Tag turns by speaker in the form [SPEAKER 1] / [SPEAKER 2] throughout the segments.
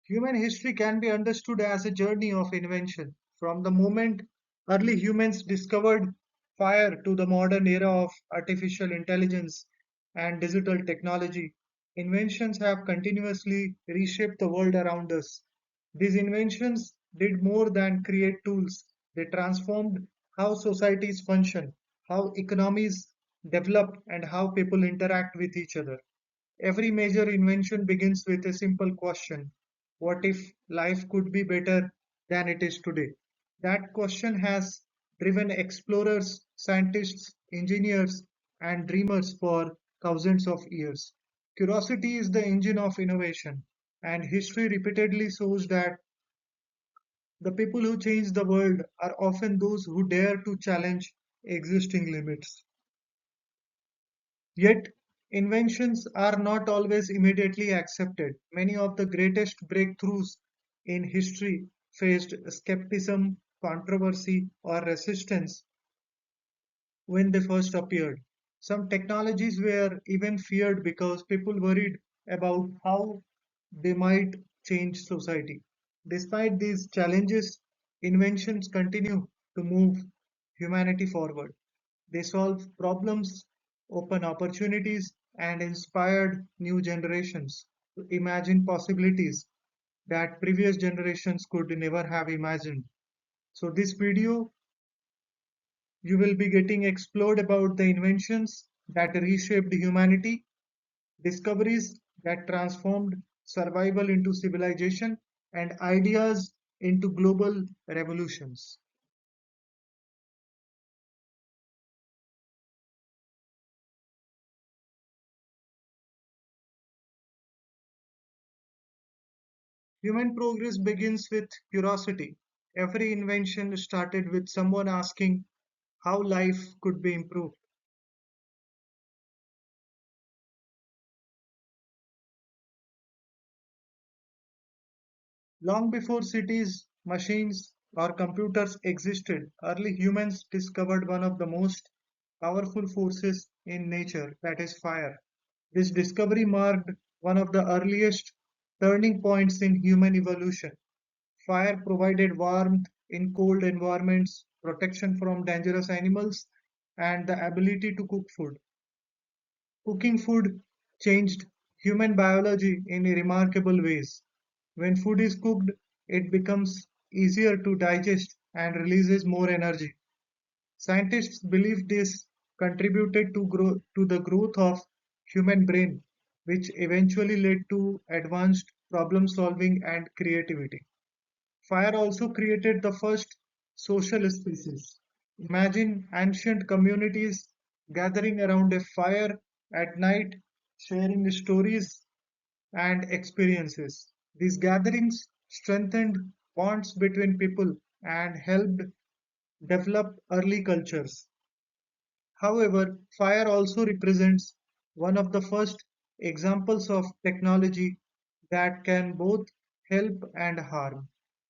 [SPEAKER 1] Human history can be understood as a journey of invention. From the moment early humans discovered fire to the modern era of artificial intelligence and digital technology, inventions have continuously reshaped the world around us. These inventions did more than create tools, they transformed how societies function, how economies develop, and how people interact with each other. Every major invention begins with a simple question: what if life could be better than it is today? That question has driven explorers, scientists, engineers, and dreamers for thousands of years. Curiosity is the engine of innovation, and history repeatedly shows that the people who change the world are often those who dare to challenge existing limits. Yet, inventions are not always immediately accepted. Many of the greatest breakthroughs in history faced skepticism, controversy, or resistance when they first appeared. Some technologies were even feared because people worried about how they might change society. Despite these challenges, inventions continue to move humanity forward. They solve problems, open opportunities, and inspired new generations to imagine possibilities that previous generations could never have imagined. So, this video you will be getting explored about the inventions that reshaped humanity, discoveries that transformed survival into civilization, and ideas into global revolutions. Human progress begins with curiosity. Every invention started with someone asking how life could be improved. Long before cities, machines, or computers existed, early humans discovered one of the most powerful forces in nature, that is, fire. This discovery marked one of the earliest turning points in human evolution. Fire provided warmth in cold environments, protection from dangerous animals, and the ability to cook food. Cooking food changed human biology in remarkable ways. When food is cooked, it becomes easier to digest and releases more energy. Scientists believe this contributed to the growth of human brain, which eventually led to advanced problem solving and creativity. Fire also created the first social species. Imagine ancient communities gathering around a fire at night, sharing stories and experiences. These gatherings strengthened bonds between people and helped develop early cultures. However, fire also represents one of the first examples of technology that can both help and harm.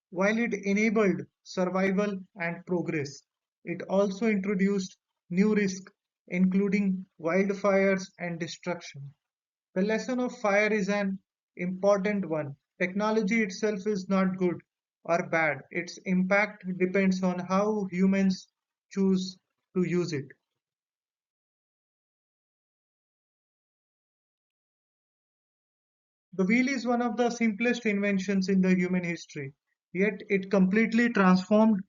[SPEAKER 1] While it enabled survival and progress, it also introduced new risks, including wildfires and destruction. The lesson of fire is an important one. Technology itself is not good or bad. Its impact depends on how humans choose to use it. The wheel is one of the simplest inventions in the human history, yet it completely transformed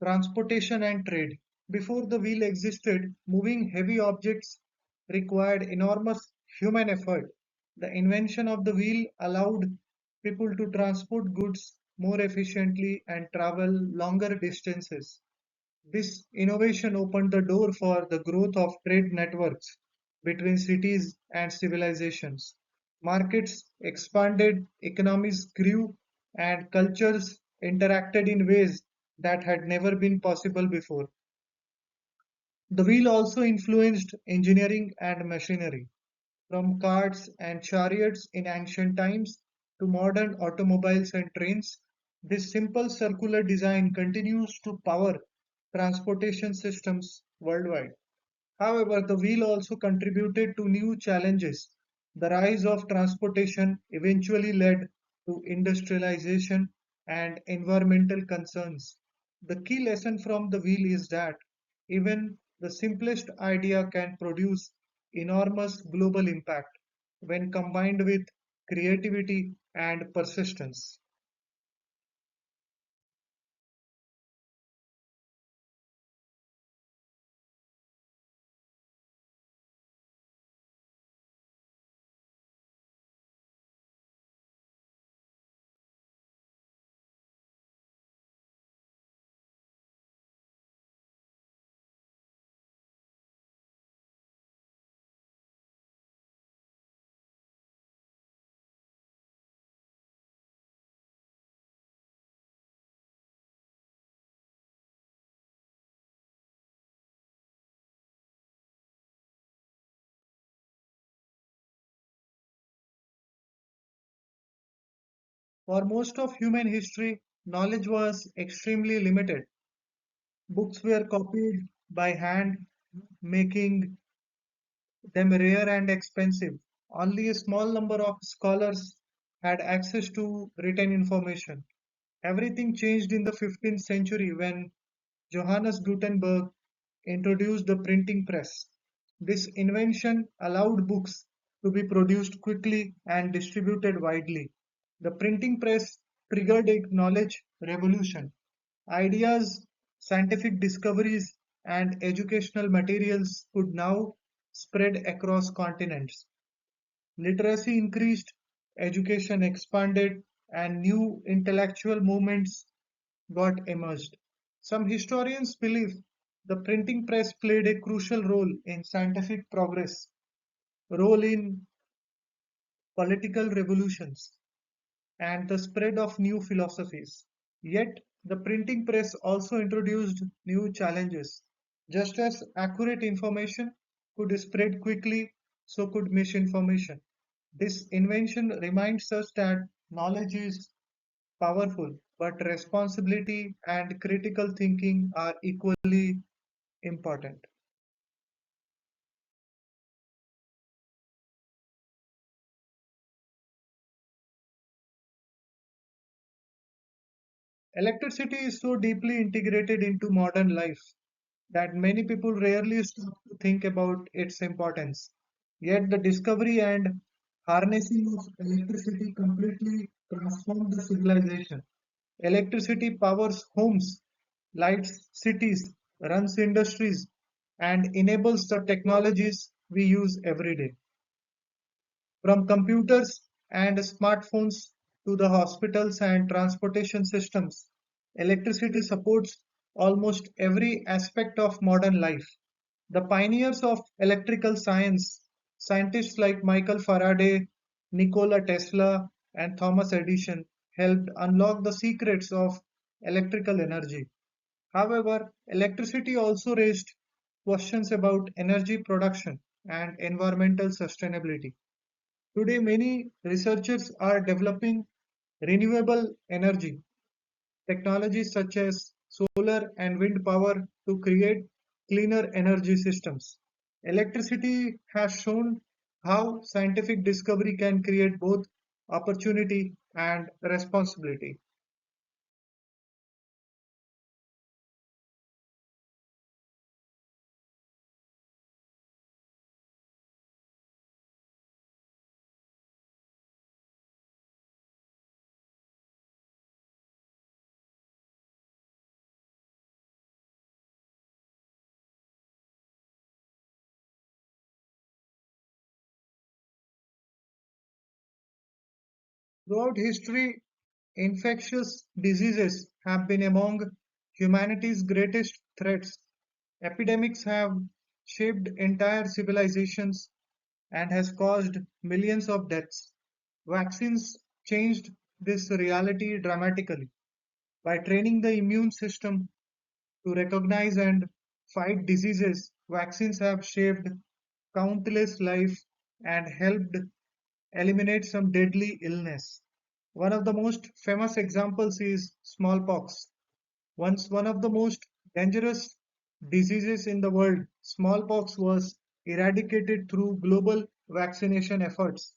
[SPEAKER 1] transportation and trade. Before the wheel existed, moving heavy objects required enormous human effort. The invention of the wheel allowed people to transport goods more efficiently and travel longer distances. This innovation opened the door for the growth of trade networks between cities and civilizations. Markets expanded, economies grew, and cultures interacted in ways that had never been possible before. The wheel also influenced engineering and machinery. From carts and chariots in ancient times to modern automobiles and trains, this simple circular design continues to power transportation systems worldwide. However, the wheel also contributed to new challenges. The rise of transportation eventually led to industrialization and environmental concerns. The key lesson from the wheel is that even the simplest idea can produce enormous global impact when combined with creativity and persistence. For most of human history, knowledge was extremely limited. Books were copied by hand, making them rare and expensive. Only a small number of scholars had access to written information. Everything changed in the 15th century when Johannes Gutenberg introduced the printing press. This invention allowed books to be produced quickly and distributed widely. The printing press triggered a knowledge revolution. Ideas, scientific discoveries, and educational materials could now spread across continents. Literacy increased, education expanded, and new intellectual movements got emerged. Some historians believe the printing press played a crucial role in scientific progress, role in political revolutions, and the spread of new philosophies. Yet, the printing press also introduced new challenges. Just as accurate information could spread quickly, so could misinformation. This invention reminds us that knowledge is powerful, but responsibility and critical thinking are equally important. Electricity is so deeply integrated into modern life that many people rarely stop to think about its importance. Yet the discovery and harnessing of electricity completely transformed the civilization. Electricity powers homes, lights cities, runs industries, and enables the technologies we use every day. From computers and smartphones to the hospitals and transportation systems, electricity supports almost every aspect of modern life. The pioneers of electrical science, scientists like Michael Faraday, Nikola Tesla, and Thomas Edison, helped unlock the secrets of electrical energy. However, electricity also raised questions about energy production and environmental sustainability. Today, many researchers are developing renewable energy technologies such as solar and wind power to create cleaner energy systems. Electricity has shown how scientific discovery can create both opportunity and responsibility. Throughout history, infectious diseases have been among humanity's greatest threats. Epidemics have shaped entire civilizations and has caused millions of deaths. Vaccines changed this reality dramatically. By training the immune system to recognize and fight diseases, vaccines have saved countless lives and helped eliminate some deadly illness. One of the most famous examples is smallpox. Once one of the most dangerous diseases in the world, smallpox was eradicated through global vaccination efforts.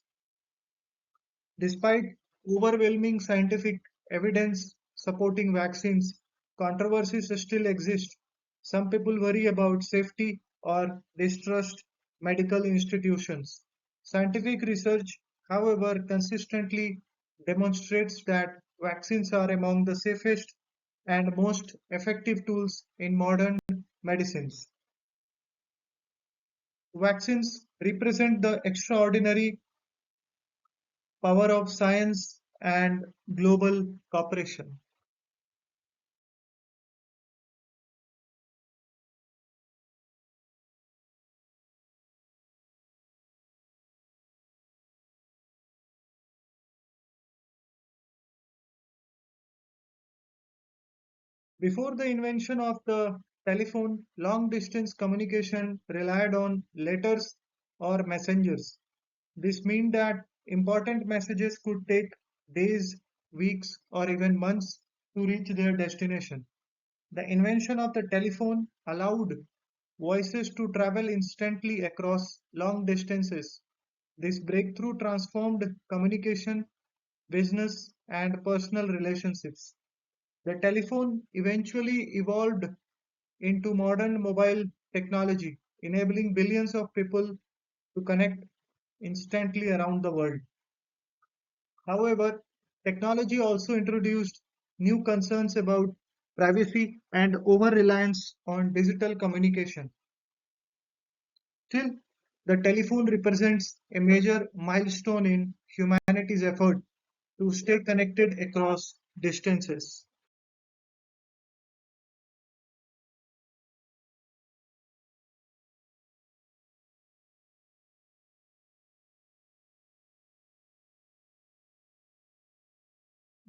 [SPEAKER 1] Despite overwhelming scientific evidence supporting vaccines, controversies still exist. Some people worry about safety or distrust medical institutions. Scientific research, however, consistently demonstrates that vaccines are among the safest and most effective tools in modern medicines. Vaccines represent the extraordinary power of science and global cooperation. Before the invention of the telephone, long distance communication relied on letters or messengers. This meant that important messages could take days, weeks, or even months to reach their destination. The invention of the telephone allowed voices to travel instantly across long distances. This breakthrough transformed communication, business, and personal relationships. The telephone eventually evolved into modern mobile technology, enabling billions of people to connect instantly around the world. However, technology also introduced new concerns about privacy and over reliance on digital communication. Still, the telephone represents a major milestone in humanity's effort to stay connected across distances.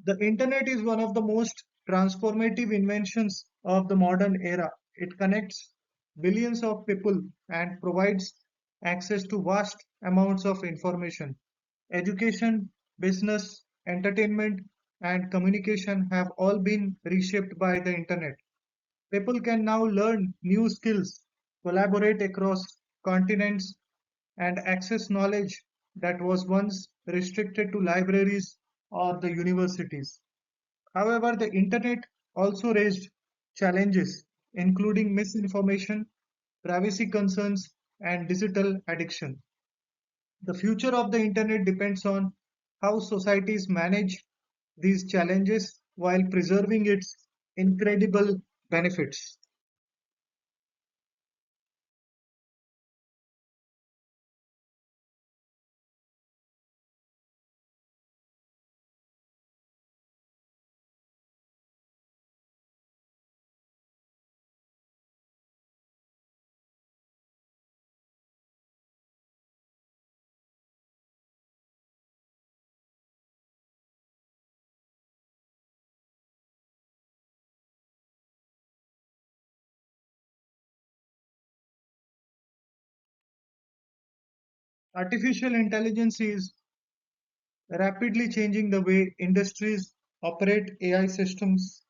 [SPEAKER 1] The internet is one of the most transformative inventions of the modern era. It connects billions of people and provides access to vast amounts of information. Education, business, entertainment, and communication have all been reshaped by the internet. People can now learn new skills, collaborate across continents, and access knowledge that was once restricted to libraries or the universities. However, the internet also raised challenges, including misinformation, privacy concerns, and digital addiction. The future of the internet depends on how societies manage these challenges while preserving its incredible benefits. Artificial intelligence is rapidly changing the way industries operate. AI systems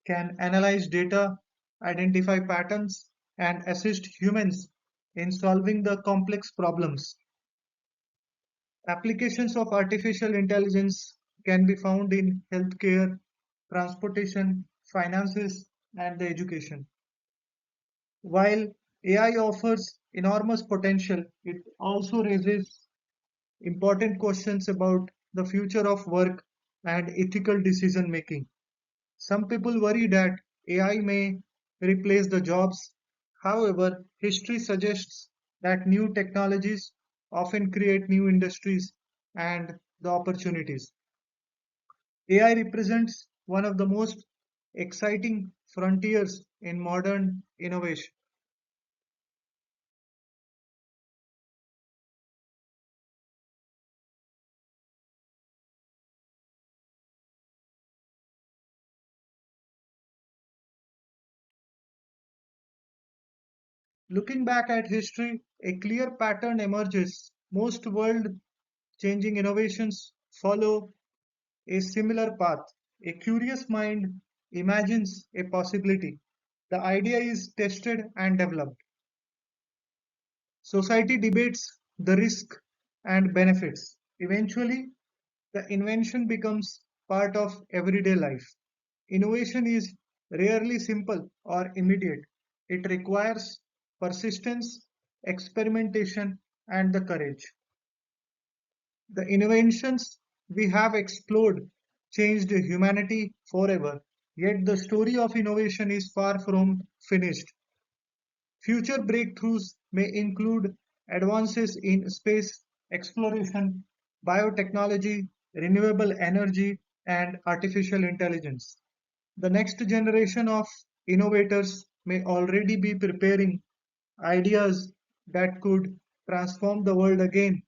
[SPEAKER 1] can analyze data, identify patterns, and assist humans in solving the complex problems. Applications of artificial intelligence can be found in healthcare, transportation, finances, and the education. While AI offers enormous potential, it also raises important questions about the future of work and ethical decision making. Some people worry that AI may replace the jobs. However, history suggests that new technologies often create new industries and the opportunities. AI represents one of the most exciting frontiers in modern innovation. Looking back at history, a clear pattern emerges. Most world changing innovations follow a similar path. A curious mind imagines a possibility. The idea is tested and developed. Society debates the risk and benefits. Eventually, the invention becomes part of everyday life. Innovation is rarely simple or immediate. It requires persistence, experimentation, and the courage. The inventions we have explored changed humanity forever, yet the story of innovation is far from finished. Future breakthroughs may include advances in space exploration, biotechnology, renewable energy, and artificial intelligence. The next generation of innovators may already be preparing ideas that could transform the world again.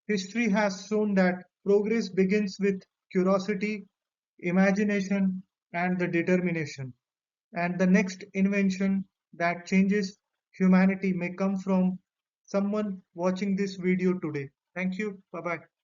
[SPEAKER 1] History has shown that progress begins with curiosity, imagination, and the determination. And the next invention that changes humanity may come from someone watching this video today. Thank you. Bye bye.